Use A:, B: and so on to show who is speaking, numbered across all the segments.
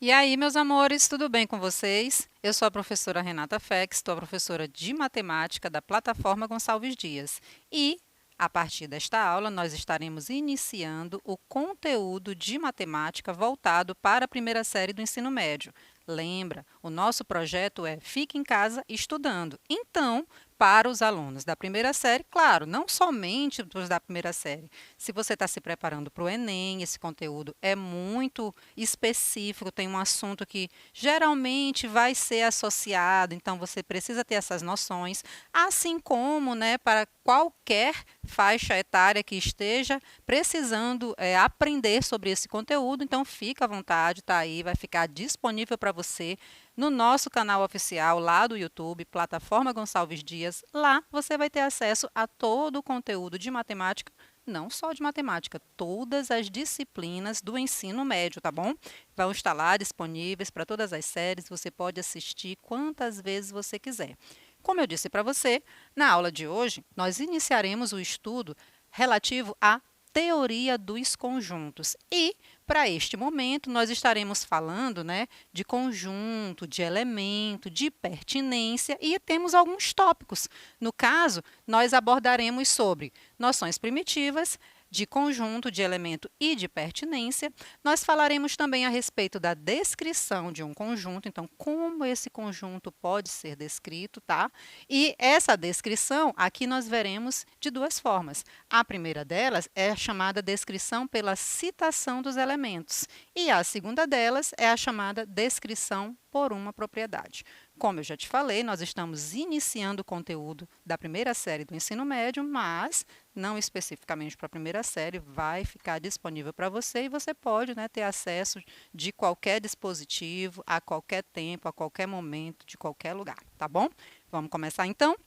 A: E aí, meus amores, tudo bem com vocês? Eu sou a professora Renata Fex, estou a professora de matemática da plataforma Gonçalves Dias. E, a partir desta aula, nós estaremos iniciando o conteúdo de matemática voltado para a primeira série do ensino médio. Lembra, o nosso projeto é Fique em Casa Estudando. Então, para os alunos da primeira série, claro, não somente os da primeira série. Se você está se preparando para o Enem, esse conteúdo é muito específico, tem um assunto que geralmente vai ser associado, então você precisa ter essas noções, assim como, né, para qualquer faixa etária que esteja precisando aprender sobre esse conteúdo, então fica à vontade, tá aí, vai ficar disponível para você no nosso canal oficial lá do YouTube, Plataforma Gonçalves Dias. Lá você vai ter acesso a todo o conteúdo de matemática, não só de matemática, todas as disciplinas do ensino médio, tá bom? Vão estar lá disponíveis para todas as séries, você pode assistir quantas vezes você quiser. Como eu disse para você, na aula de hoje, nós iniciaremos o estudo relativo à teoria dos conjuntos. E, para este momento, nós estaremos falando, né, de conjunto, de elemento, de pertinência e temos alguns tópicos. No caso, nós abordaremos sobre noções primitivas, de conjunto, de elemento e de pertinência. Nós falaremos também a respeito da descrição de um conjunto, então, como esse conjunto pode ser descrito, tá? E essa descrição, aqui nós veremos de duas formas. A primeira delas é a chamada descrição pela citação dos elementos, e a segunda delas é a chamada descrição por uma propriedade. Como eu já te falei, nós estamos iniciando o conteúdo da primeira série do ensino médio, mas não especificamente para a primeira série, vai ficar disponível para você e você pode, né, ter acesso de qualquer dispositivo, a qualquer tempo, a qualquer momento, de qualquer lugar, tá bom? Vamos começar então?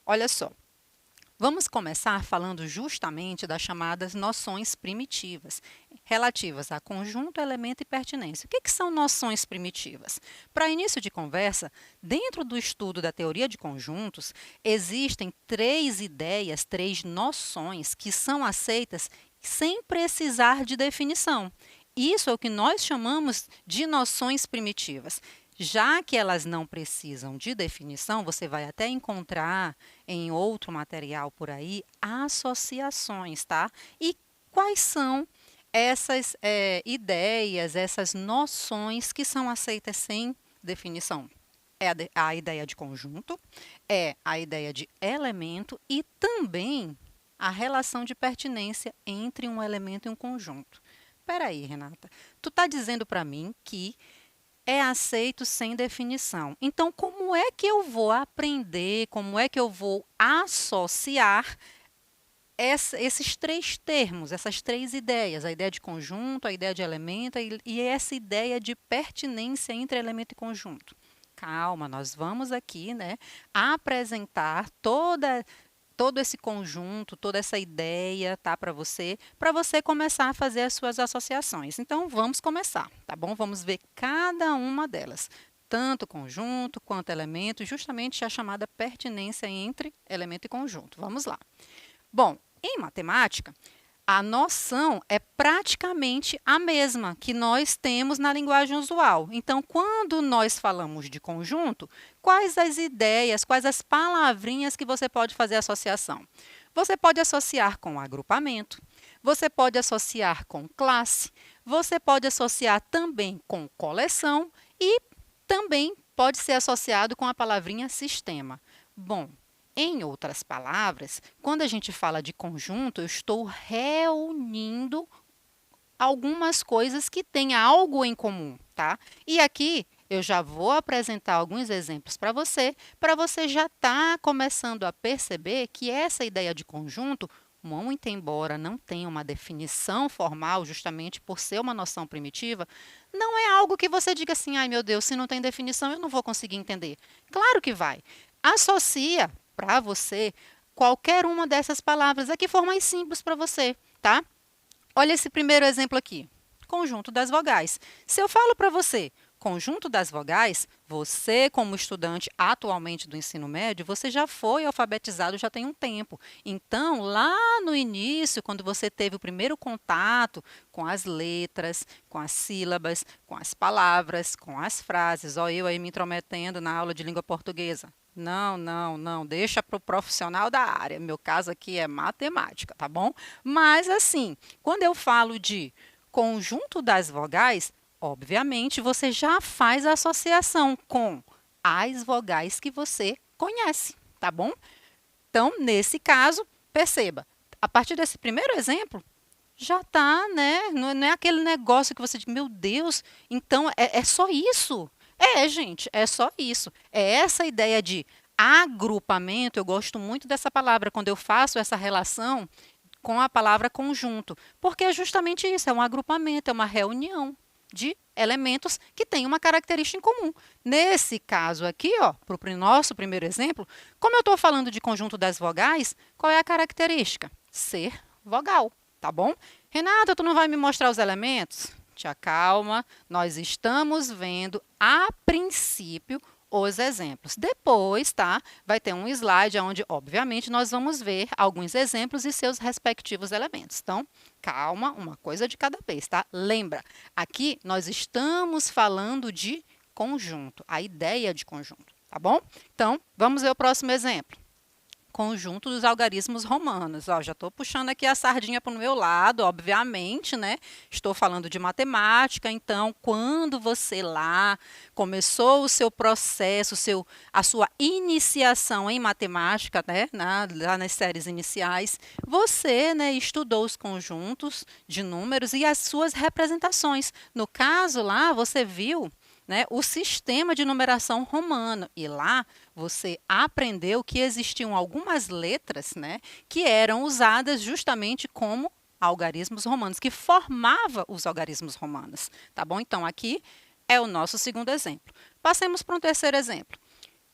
A: Olha só. Vamos começar falando justamente das chamadas noções primitivas, relativas a conjunto, elemento e pertinência. O que são noções primitivas? Para início de conversa, dentro do estudo da teoria de conjuntos, existem três ideias, três noções que são aceitas sem precisar de definição. Isso é o que nós chamamos de noções primitivas. Já que elas não precisam de definição, você vai até encontrar em outro material por aí associações, tá? E quais são essas ideias, essas noções que são aceitas sem definição? É a ideia de conjunto, é a ideia de elemento e também a relação de pertinência entre um elemento e um conjunto. Espera aí, Renata. Tu está dizendo para mim que é aceito sem definição. Então, como é que eu vou aprender, como é que eu vou associar esses três termos, essas três ideias, a ideia de conjunto, a ideia de elemento e essa ideia de pertinência entre elemento e conjunto? Calma, nós vamos aqui, né, apresentar todo esse conjunto, toda essa ideia, tá, para você começar a fazer as suas associações. Então, vamos começar, tá bom? Vamos ver cada uma delas, tanto conjunto quanto elemento, justamente a chamada pertinência entre elemento e conjunto. Vamos lá. Bom, em matemática, a noção é praticamente a mesma que nós temos na linguagem usual. Então, quando nós falamos de conjunto, quais as ideias, quais as palavrinhas que você pode fazer associação? Você pode associar com agrupamento, você pode associar com classe, você pode associar também com coleção e também pode ser associado com a palavrinha sistema. Bom, em outras palavras, quando a gente fala de conjunto, eu estou reunindo algumas coisas que têm algo em comum, tá? E aqui eu já vou apresentar alguns exemplos para você já estar começando a perceber que essa ideia de conjunto, muito embora não tenha uma definição formal, justamente por ser uma noção primitiva, não é algo que você diga assim, ai meu Deus, se não tem definição eu não vou conseguir entender. Claro que vai. Associa para você qualquer uma dessas palavras. Aqui for mais simples para você, tá? Olha esse primeiro exemplo aqui. Conjunto das vogais. Se eu falo para você conjunto das vogais, você, como estudante atualmente do ensino médio, você já foi alfabetizado já tem um tempo. Então, lá no início, quando você teve o primeiro contato com as letras, com as sílabas, com as palavras, com as frases, ó, eu aí me intrometendo na aula de língua portuguesa. Não, não, não, deixa para o profissional da área. Meu caso aqui é matemática, tá bom? Mas assim, quando eu falo de conjunto das vogais, obviamente, você já faz a associação com as vogais que você conhece, tá bom? Então, nesse caso, perceba, a partir desse primeiro exemplo, já está, né? Não é aquele negócio que você diz, meu Deus, então é só isso. Gente, é só isso. É essa ideia de agrupamento, eu gosto muito dessa palavra, quando eu faço essa relação com a palavra conjunto, porque é justamente isso, é um agrupamento, é uma reunião de elementos que têm uma característica em comum. Nesse caso aqui, para o nosso primeiro exemplo, como eu estou falando de conjunto das vogais, qual é a característica? Ser vogal, tá bom? Renata, tu não vai me mostrar os elementos? Te acalma, nós estamos vendo a princípio os exemplos. Depois, tá? Vai ter um slide onde, obviamente, nós vamos ver alguns exemplos e seus respectivos elementos. Então, calma, uma coisa de cada vez, tá? Lembra, aqui nós estamos falando de conjunto, a ideia de conjunto, tá bom? Então, vamos ver o próximo exemplo. Conjunto dos algarismos romanos. Ó, já estou puxando aqui a sardinha para o meu lado, obviamente, né? Estou falando de matemática, então, quando você lá começou o seu processo, a sua iniciação em matemática, né? Lá nas séries iniciais, você, né, estudou os conjuntos de números e as suas representações. No caso lá, você viu, né, o sistema de numeração romano. E lá você aprendeu que existiam algumas letras, né, que eram usadas justamente como algarismos romanos, que formava os algarismos romanos. Tá bom? Então, aqui é o nosso segundo exemplo. Passemos para um terceiro exemplo.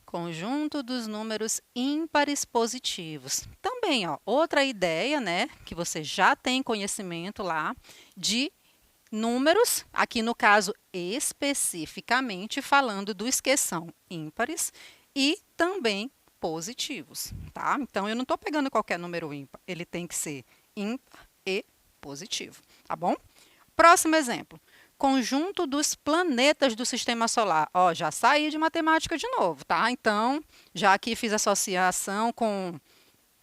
A: Conjunto dos números ímpares positivos. Também, ó, outra ideia, né, que você já tem conhecimento lá de números, aqui no caso especificamente falando dos que são ímpares e também positivos, tá? Então, eu não estou pegando qualquer número ímpar, ele tem que ser ímpar e positivo, tá bom? Próximo exemplo, conjunto dos planetas do Sistema Solar. Ó, já saí de matemática de novo, tá? Então, já aqui fiz associação com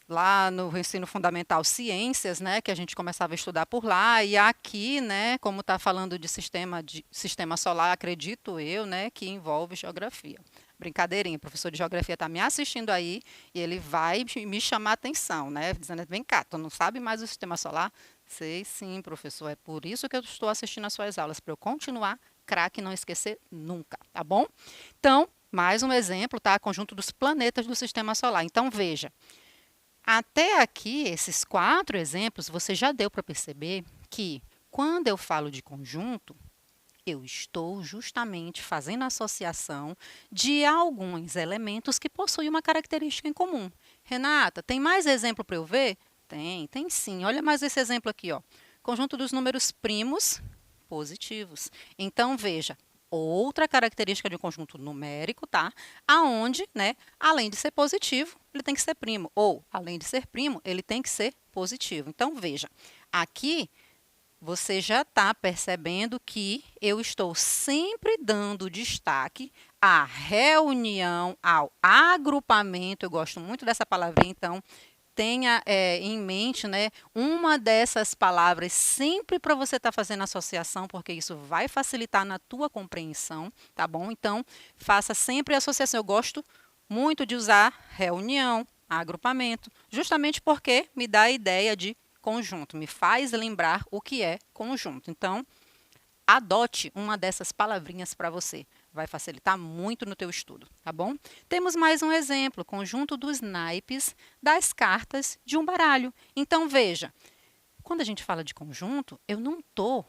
A: lá no ensino fundamental ciências, né, que a gente começava a estudar por lá, e aqui, né, como está falando de sistema solar, acredito eu, né, que envolve geografia. Brincadeirinha, o professor de geografia está me assistindo aí e ele vai me chamar a atenção, né, dizendo, vem cá, tu não sabe mais o sistema solar? Sei sim, professor, é por isso que eu estou assistindo as suas aulas, para eu continuar craque e não esquecer nunca, tá bom? Então, mais um exemplo, tá, conjunto dos planetas do sistema solar. Então, veja, até aqui, esses 4 exemplos, você já deu para perceber que, quando eu falo de conjunto, eu estou justamente fazendo associação de alguns elementos que possuem uma característica em comum. Renata, tem mais exemplo para eu ver? Tem sim. Olha mais esse exemplo aqui, ó. Conjunto dos números primos positivos. Então, veja, outra característica de um conjunto numérico, tá? Aonde, né, além de ser positivo, ele tem que ser primo. Ou, além de ser primo, ele tem que ser positivo. Então, veja, aqui você já está percebendo que eu estou sempre dando destaque à reunião, ao agrupamento. Eu gosto muito dessa palavrinha, então tenha em mente, né, uma dessas palavras sempre para você estar fazendo associação, porque isso vai facilitar na tua compreensão, tá bom? Então, faça sempre associação. Eu gosto muito de usar reunião, agrupamento, justamente porque me dá a ideia de conjunto, me faz lembrar o que é conjunto. Então, adote uma dessas palavrinhas para você. Vai facilitar muito no teu estudo, tá bom? Temos mais um exemplo, conjunto dos naipes das cartas de um baralho. Então, veja, quando a gente fala de conjunto, eu não estou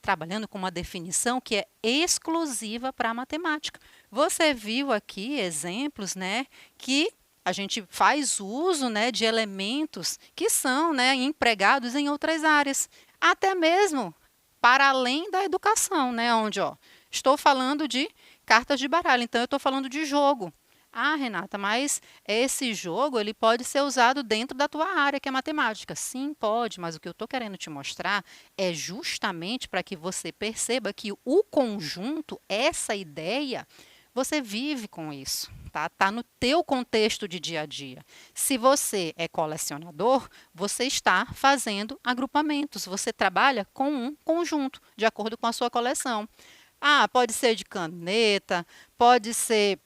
A: trabalhando com uma definição que é exclusiva para a matemática. Você viu aqui exemplos, né, que a gente faz uso, né, de elementos que são, né, empregados em outras áreas, até mesmo para além da educação, né, onde, ó, Estou falando de cartas de baralho, então eu estou falando de jogo. Ah, Renata, mas esse jogo ele pode ser usado dentro da tua área, que é matemática. Sim, pode, mas o que eu estou querendo te mostrar é justamente para que você perceba que o conjunto, essa ideia, você vive com isso, tá? Tá no teu contexto de dia a dia. Se você é colecionador, você está fazendo agrupamentos, você trabalha com um conjunto, de acordo com a sua coleção. Ah, pode ser de caneta, pode ser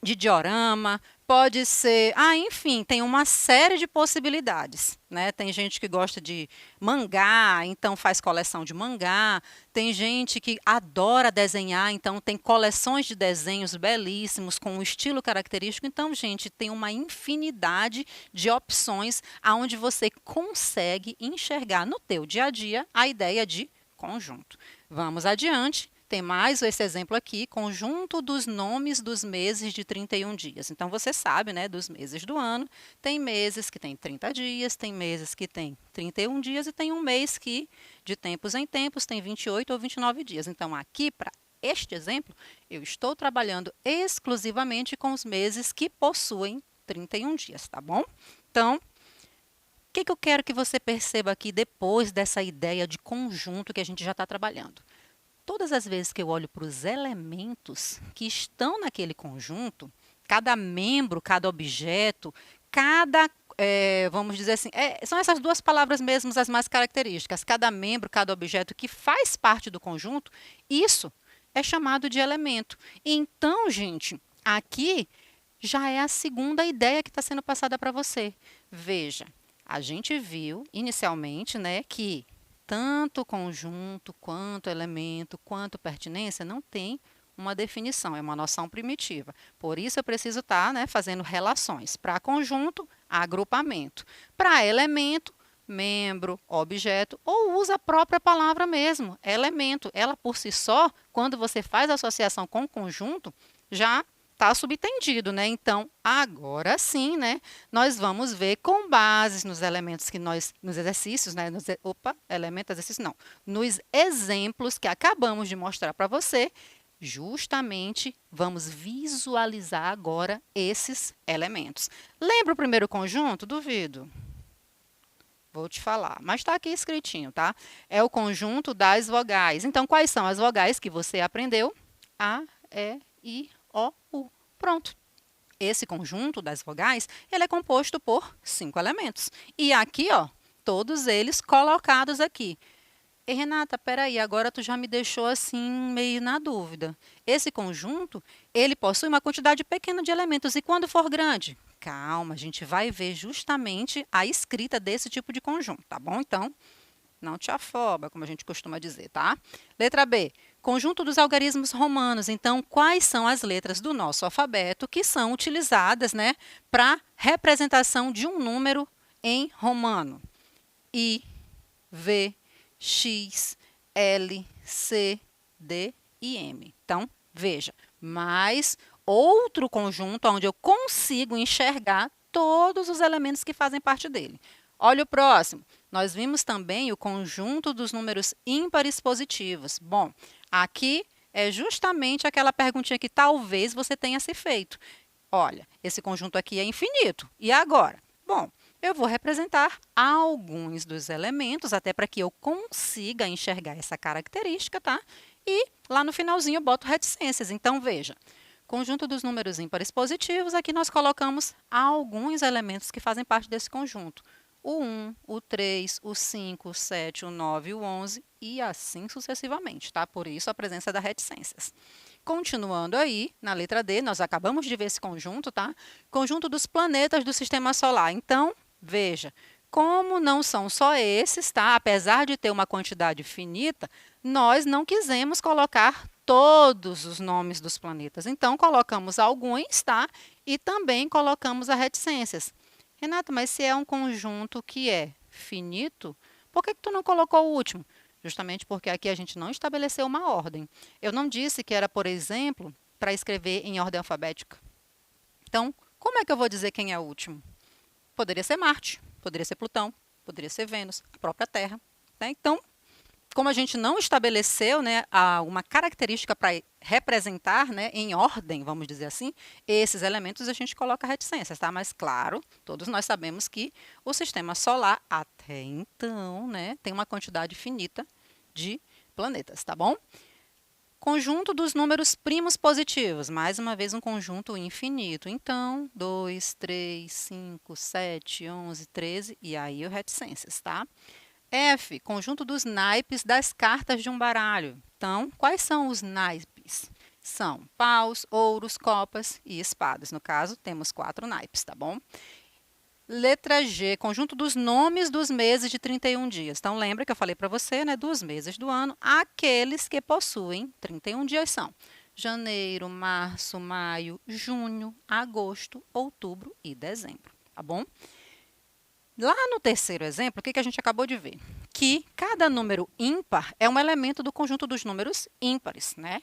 A: de diorama, pode ser. Ah, enfim, tem uma série de possibilidades, né? Tem gente que gosta de mangá, então faz coleção de mangá. Tem gente que adora desenhar, então tem coleções de desenhos belíssimos com um estilo característico. Então, gente, tem uma infinidade de opções aonde você consegue enxergar no teu dia a dia a ideia de conjunto. Vamos adiante. Tem mais esse exemplo aqui, conjunto dos nomes dos meses de 31 dias. Então, você sabe, né, dos meses do ano, tem meses que tem 30 dias, tem meses que tem 31 dias e tem um mês que, de tempos em tempos, tem 28 ou 29 dias. Então, aqui, para este exemplo, eu estou trabalhando exclusivamente com os meses que possuem 31 dias, tá bom? Então, o que eu quero que você perceba aqui depois dessa ideia de conjunto que a gente já está trabalhando? Todas as vezes que eu olho para os elementos que estão naquele conjunto, cada membro, cada objeto, cada, vamos dizer assim, são essas duas palavras mesmo as mais características. Cada membro, cada objeto que faz parte do conjunto, isso é chamado de elemento. Então, gente, aqui já é a segunda ideia que está sendo passada para você. Veja, a gente viu inicialmente, né, que tanto conjunto, quanto elemento, quanto pertinência não tem uma definição, é uma noção primitiva. Por isso eu preciso estar, né, fazendo relações. Para conjunto, agrupamento. Para elemento, membro, objeto, ou usa a própria palavra mesmo, elemento. Ela por si só, quando você faz associação com conjunto, já está subentendido, né? Então, agora sim, né? Nós vamos ver com base nos elementos que nós, nos exercícios, né? Elemento, exercício não. Nos exemplos que acabamos de mostrar para você, justamente vamos visualizar agora esses elementos. Lembra o primeiro conjunto? Duvido. Vou te falar, mas está aqui escritinho, tá? É o conjunto das vogais. Então, quais são as vogais que você aprendeu? A, E, I, O, U. Pronto. Esse conjunto das vogais, ele é composto por 5 elementos. E aqui, ó, todos eles colocados aqui. E Renata, peraí, agora tu já me deixou assim meio na dúvida. Esse conjunto, ele possui uma quantidade pequena de elementos. E quando for grande? Calma, a gente vai ver justamente a escrita desse tipo de conjunto, tá bom? Então, não te afoba, como a gente costuma dizer, tá? Letra B, conjunto dos algarismos romanos. Então, quais são as letras do nosso alfabeto que são utilizadas, né, para representação de um número em romano? I, V, X, L, C, D e M. Então, veja, mais outro conjunto onde eu consigo enxergar todos os elementos que fazem parte dele. Olha o próximo. Nós vimos também o conjunto dos números ímpares positivos. Bom, aqui é justamente aquela perguntinha que talvez você tenha se feito. Olha, esse conjunto aqui é infinito. E agora? Bom, eu vou representar alguns dos elementos, até para que eu consiga enxergar essa característica, tá? E lá no finalzinho eu boto reticências. Então, veja, conjunto dos números ímpares positivos, aqui nós colocamos alguns elementos que fazem parte desse conjunto. O 1, o 3, o 5, o 7, o 9, o 11 e assim sucessivamente, tá? Por isso a presença das reticências. Continuando aí, na letra D, nós acabamos de ver esse conjunto, tá? Conjunto dos planetas do Sistema Solar. Então, veja, como não são só esses, tá? Apesar de ter uma quantidade finita, nós não quisemos colocar todos os nomes dos planetas. Então, colocamos alguns, tá? E também colocamos as reticências. Renata, mas se é um conjunto que é finito, por que tu não colocou o último? Justamente porque aqui a gente não estabeleceu uma ordem. Eu não disse que era, por exemplo, para escrever em ordem alfabética. Então, como é que eu vou dizer quem é o último? Poderia ser Marte, poderia ser Plutão, poderia ser Vênus, a própria Terra, né? Então, como a gente não estabeleceu, né, uma característica para representar, né, em ordem, vamos dizer assim, esses elementos a gente coloca reticências, tá? Mas claro, todos nós sabemos que o sistema solar até então, né, tem uma quantidade finita de planetas, tá bom? Conjunto dos números primos positivos, mais uma vez um conjunto infinito. Então, 2, 3, 5, 7, 11, 13 e aí o reticências, tá? F, conjunto dos naipes das cartas de um baralho. Então, quais são os naipes? São paus, ouros, copas e espadas. No caso, temos 4 naipes, tá bom? Letra G, conjunto dos nomes dos meses de 31 dias. Então, lembra que eu falei para você, né, dos meses do ano, aqueles que possuem 31 dias são janeiro, março, maio, junho, agosto, outubro e dezembro, tá bom? Lá no terceiro exemplo, o que a gente acabou de ver? Que cada número ímpar é um elemento do conjunto dos números ímpares, né?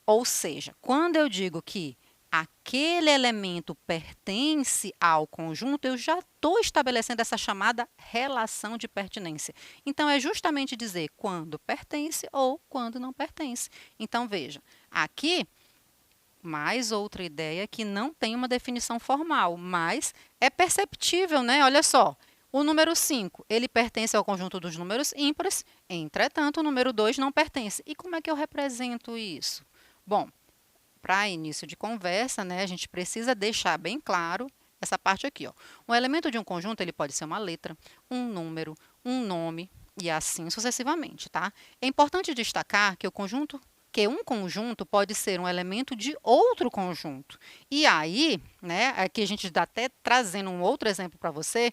A: Ou seja, quando eu digo que aquele elemento pertence ao conjunto, eu já estou estabelecendo essa chamada relação de pertinência. Então, é justamente dizer quando pertence ou quando não pertence. Então, veja, aqui, mais outra ideia que não tem uma definição formal, mas é perceptível, né? Olha só, o número 5, ele pertence ao conjunto dos números ímpares, entretanto, o número 2 não pertence. E como é que eu represento isso? Bom, para início de conversa, né, a gente precisa deixar bem claro essa parte aqui. Ó. Um elemento de um conjunto ele pode ser uma letra, um número, um nome e assim sucessivamente. Tá? É importante destacar que um conjunto pode ser um elemento de outro conjunto. E aí, né, aqui a gente está até trazendo um outro exemplo para você,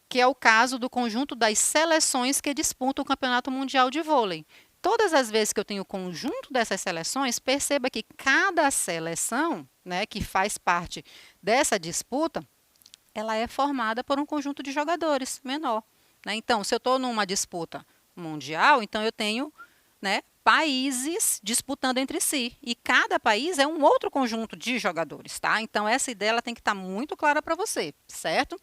A: que é o caso do conjunto das seleções que disputam o Campeonato Mundial de Vôlei. Todas as vezes que eu tenho o conjunto dessas seleções, perceba que cada seleção, né, que faz parte dessa disputa, ela é formada por um conjunto de jogadores menor. Né? Então, se eu estou numa disputa mundial, então eu tenho, né, países disputando entre si. E cada país é um outro conjunto de jogadores. Tá? Então, essa ideia ela tem que estar muito clara para você, certo?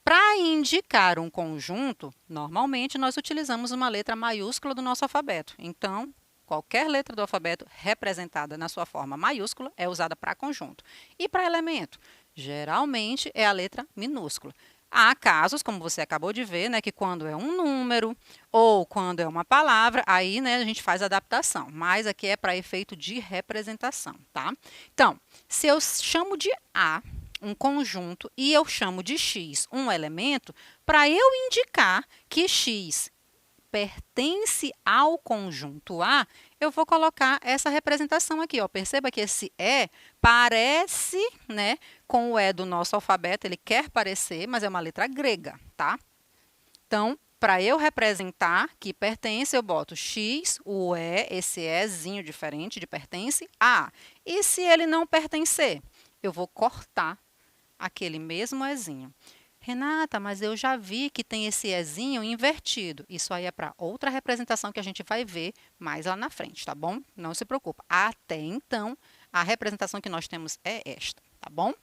A: Para indicar um conjunto, normalmente nós utilizamos uma letra maiúscula do nosso alfabeto. Então, qualquer letra do alfabeto representada na sua forma maiúscula é usada para conjunto. E para elemento, geralmente é a letra minúscula. Há casos, como você acabou de ver, né, que quando é um número ou quando é uma palavra, aí né, a gente faz adaptação. Mas aqui é para efeito de representação, tá? Então, se eu chamo de A um conjunto e eu chamo de X um elemento, para eu indicar que X pertence ao conjunto A, eu vou colocar essa representação aqui. Ó. Perceba que esse E parece, né, com o E do nosso alfabeto, ele quer parecer, mas é uma letra grega, tá? Então, para eu representar que pertence, eu boto X, o E, esse Ezinho diferente de pertence, A. E se ele não pertencer? Eu vou cortar aquele mesmo Ezinho. Renata, mas eu já vi que tem esse Ezinho invertido. Isso aí é para outra representação que a gente vai ver mais lá na frente, tá bom? Não se preocupa. Até então, a representação que nós temos é esta, tá bom?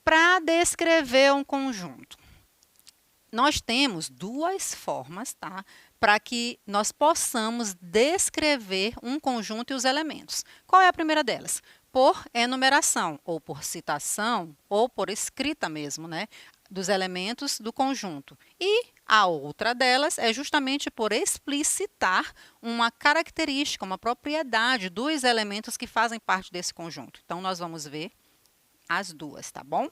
A: Para descrever um conjunto, nós temos duas formas, tá? Para que nós possamos descrever um conjunto e os elementos. Qual é a primeira delas? Por enumeração, ou por citação, ou por escrita mesmo, né? Dos elementos do conjunto. E a outra delas é justamente por explicitar uma característica, uma propriedade dos elementos que fazem parte desse conjunto. Então, nós vamos ver as duas, tá bom?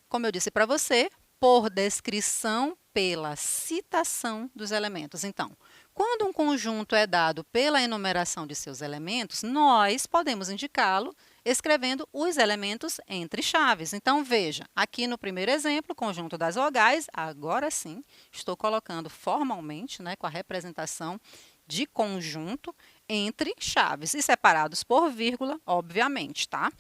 A: Como eu disse para você, por descrição pela citação dos elementos. Então, quando um conjunto é dado pela enumeração de seus elementos, nós podemos indicá-lo escrevendo os elementos entre chaves. Então, veja, aqui no primeiro exemplo, conjunto das vogais, agora sim, estou colocando formalmente, né, com a representação de conjunto entre chaves e separados por vírgula, obviamente, tá?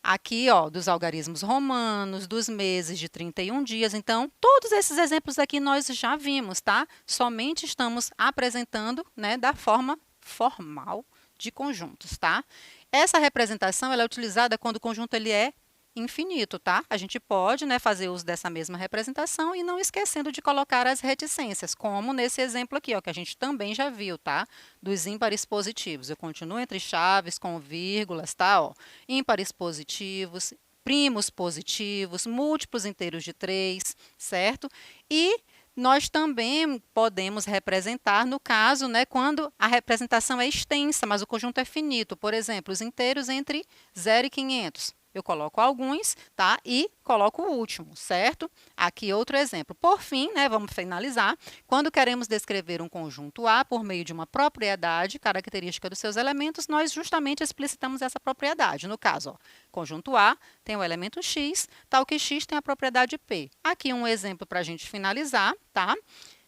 A: Aqui, ó, dos algarismos romanos, dos meses de 31 dias. Então, todos esses exemplos aqui nós já vimos, tá? Somente estamos apresentando, né, da forma formal de conjuntos, tá? Essa representação ela é utilizada quando o conjunto ele é infinito, tá? A gente pode, né, fazer uso dessa mesma representação e não esquecendo de colocar as reticências, como nesse exemplo aqui, ó, que a gente também já viu, tá? Dos ímpares positivos. Eu continuo entre chaves com vírgulas, tá? Ó, ímpares positivos, primos positivos, múltiplos inteiros de 3, certo? E nós também podemos representar, no caso, né, quando a representação é extensa, mas o conjunto é finito. Por exemplo, os inteiros entre 0 e 500. Eu coloco alguns, tá? E coloco o último, certo? Aqui outro exemplo. Por fim, né, vamos finalizar. Quando queremos descrever um conjunto A por meio de uma propriedade característica dos seus elementos, nós justamente explicitamos essa propriedade. No caso, ó, conjunto A tem o elemento X, tal que X tem a propriedade P. Aqui um exemplo para a gente finalizar, tá?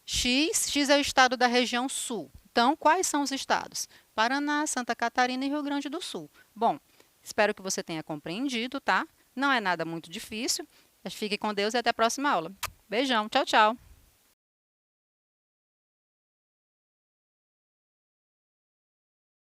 A: X é o estado da região sul. Então, quais são os estados? Paraná, Santa Catarina e Rio Grande do Sul. Bom, espero que você tenha compreendido, tá? Não é nada muito difícil. Fique com Deus e até a próxima aula. Beijão, tchau, tchau!